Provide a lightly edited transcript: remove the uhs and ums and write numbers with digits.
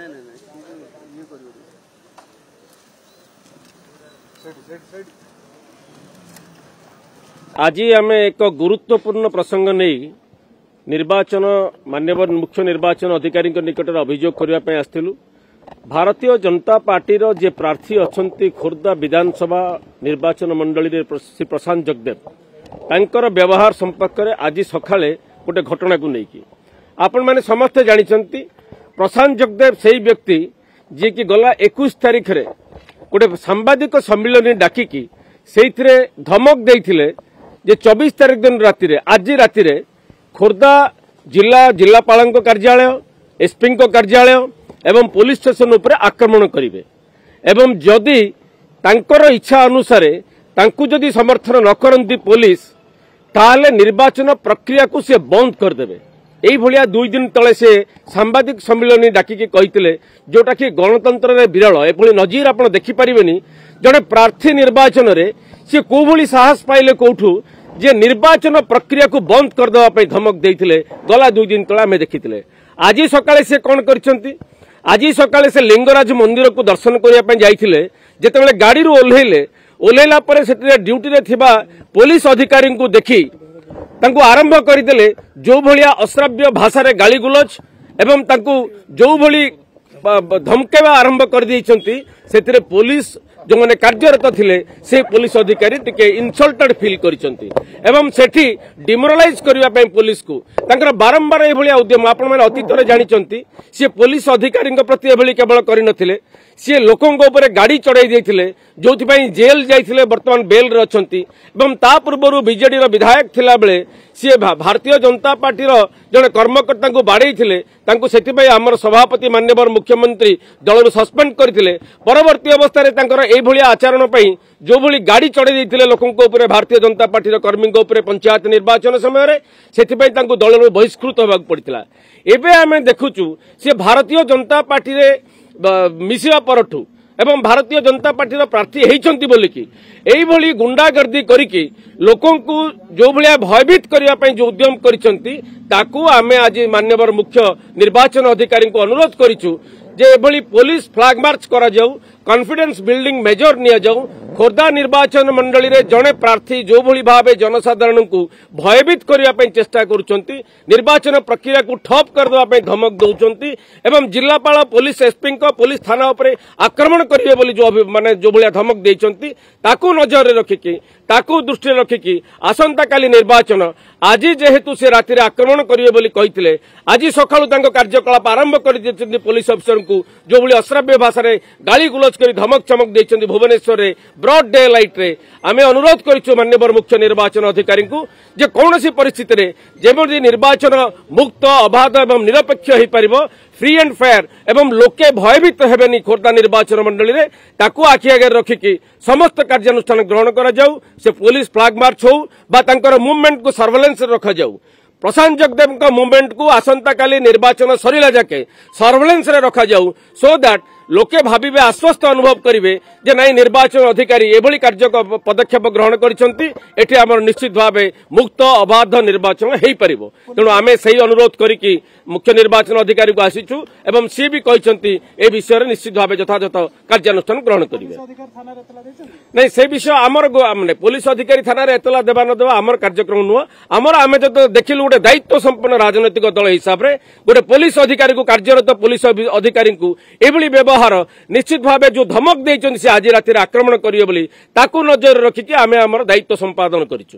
आज आम एक गुरुत्वपूर्ण प्रसंग नहीं निर्वाचन माननीय मुख्य निर्वाचन अधिकारी निकट अभियोग करने आसलु। भारतीय जनता पार्टी जे प्रार्थी अच्छा खोर्धा विधानसभा निर्वाचन मंडली श्री प्रशांत जगदेव तांकर व्यवहार संपर्क में आज सकाळे गोटे घटना को लेकिन आपण मैंने समस्ते जानते प्रशांत जगदेव से व्यक्ति जी की गला 21 तारीख रे गोटे सांबादिक सम्मिलन डाकिकी से धमक देइथिले जे 24 तारीख दिन राति रे आज राति रे खोर्धा जिलापाल कार्यालय एसपी कार्यालय एवं पुलिस स्टेशन उपरे आक्रमण करिवे एवं जदि तांकर इच्छा अनुसार तांकु जदि समर्थन न करंती पुलिस ताले निर्वाचन प्रक्रिया को से बंद करदेवे। यही भाया 2 दिन तले से सांबादिक सम्मिलन डाकिकी कहिथिले जोटा कि गणतंत्र रे विरल एभली नजीर आपण देखि परिबेनी। जड़े प्रार्थी निर्वाचन रे से को भली साहस पाइले कोठू जे निर्वाचन प्रक्रिया को बंद करदेवा पई धमक देइथिले गला 2 दिन तले आमे देखिथिले। आज सकाळे से कोन करछंती आज सकाळे से लिंगराज मंदिर को दर्शन करिया पई जाइथिले जेतेबेले गाड़ी रो ओल्हेला परे सेते ड्यूटी रे थिबा पुलिस अधिकारी को देखि तांको आरंभ करदेले जो भलिया अश्राव्य भाषा रे गाली गुलज एवं तांको जो भली धमकेवा आरंभ कर देइछंती सेतिरे पुलिस जो मैंने कार्यरत थिले से पुलिस अधिकारी टिके इनसल्टेड फील करिसंती एवं सेठी डिमोरालाइज करिवा पई पुलिस को तांकर बारंबार ए भलिया उद्यम आपण माने अतीत रे जानिचंती से पुलिस अधिकारी प्रति ए भली केवल करि नथिले सी लोकों ऊपर गाड़ी चढ़ाई देथिले जोथि पई जेल जाइथिले वर्तमान बेल रे अछंती एवं ता पूर्व बीजेडी रो विधायक थिला बेले सी भारतीय जनता पार्टी रो जने कर्मकर्ता को बाड़ेइथिले तांको सेति पई हमर सभापति माननीय मुख्यमंत्री दल सस्पेंड करथिले। परवर्ती अवस्था रे तांकर ए भलिया आचरण पई जो भली गाड़ी चढ़ाई देथिले लोकों ऊपर भारतीय जनता पार्टी रो कर्मी ऊपर पंचायत निर्वाचन समय रे सेति पई तांको दल रो बहिष्कृत होबाक पड़ितला। एबे आमे देखुचु से भारतीय जनता पार्टी रे मिसिया परठू एवं भारतीय जनता पार्टी प्रार्थी होइचंती बोलिकी एई भली गुंडागर्दी करिकी लोकों को जो भलिया भयभीत करिया पई जो उद्यम करिसंती ताकू आमे आज माननीय मुख्य निर्वाचन अधिकारी को अनुरोध करिचु जे एभली पुलिस फ्लैग मार्च करा जाऊ कॉन्फिडेंस बिल्डिंग मेजर निया जाऊ खोर्धा निर्वाचन मंडली रे जड़े प्रार्थी जो भली भावे जनसाधारण को भयभीत करने पई चेष्टा करुचंती निर्वाचन प्रक्रिया को ठप करदेवा पई धमक दउचंती एवं जिलापाल पुलिस एसपी पुलिस थाना उपरे आक्रमण करिवे बोली जो माने जो भलिया धमक देइचंती ताकू नजर रे रखिकी ताकू दृष्टि रखिकी आसंता काली निर्वाचन आज जेहेतु से राति रे आक्रमण करिवे बोली कहिथिले आज सकाळु तांको कार्यकलाप आरंभ कर दिचंती पुलिस अफसर को जो भली अश्राव्य भाषा रे गाली गुलज करी धमक चमक देइचंती भुवनेश्वर रे ब्रॉड डे लाइट रे आमे अनुरोध करिछु माननीय मुख्य निर्वाचन अधिकारी को जे कोनोसी परिस्थिति रे जेबोली निर्वाचन मुक्त अबाध एवं निरपेक्ष होई परिबो फ्री एंड फेयर एवं लोके भयभीत हेबेनी खोर्धा निर्वाचन मंडली रे ताकू आखि आगे रखिकी समस्त कार्यानुष्ठान ग्रहण करा जाऊ से पुलिस फ्लैग मार्च हो बा तांकर मूवमेंट को सर्वेलेंस रखा जाऊ। प्रशांत जगदेव का मूवमेंट को आसंता काली निर्वाचन सरिला जाके सर्वेलेंस रे रखा जाऊ सो दैट लोके भाविबे आश्वस्त अनुभव करिवे जे नाई निर्वाचन अधिकारी एभली कार्य पदक्षेप ग्रहण करिसंती एठी हमर निश्चित भावे मुक्त अबाध निर्वाचन हेई परिबो। तेणु आमे सही अनुरोध करिकी मुख्य निर्वाचन अधिकारी को आसीचु एवं सी भी कहिसंती ए विषय रे निश्चित भावे यथायथ कार्यानुष्ठान ग्रहण करिवे। नहीं से विषय आमर माने पुलिस अधिकारी थाना रे एतला देबा न देबा आमर कार्यक्रम नुआ आमर आमे जतो देखिलु गोटे दायित्व संपन्न राजनैतिक दल हिसाब रे गोटे पुलिस अधिकारी को कार्यरत पुलिस अधिकारी को एभली व्यवहार निश्चित भावे जो धमक देइचंती से आज राति आक्रमण करिवे बोली ताकू नजर रखिकी आमे आमर दायित्व संपादन करिचु।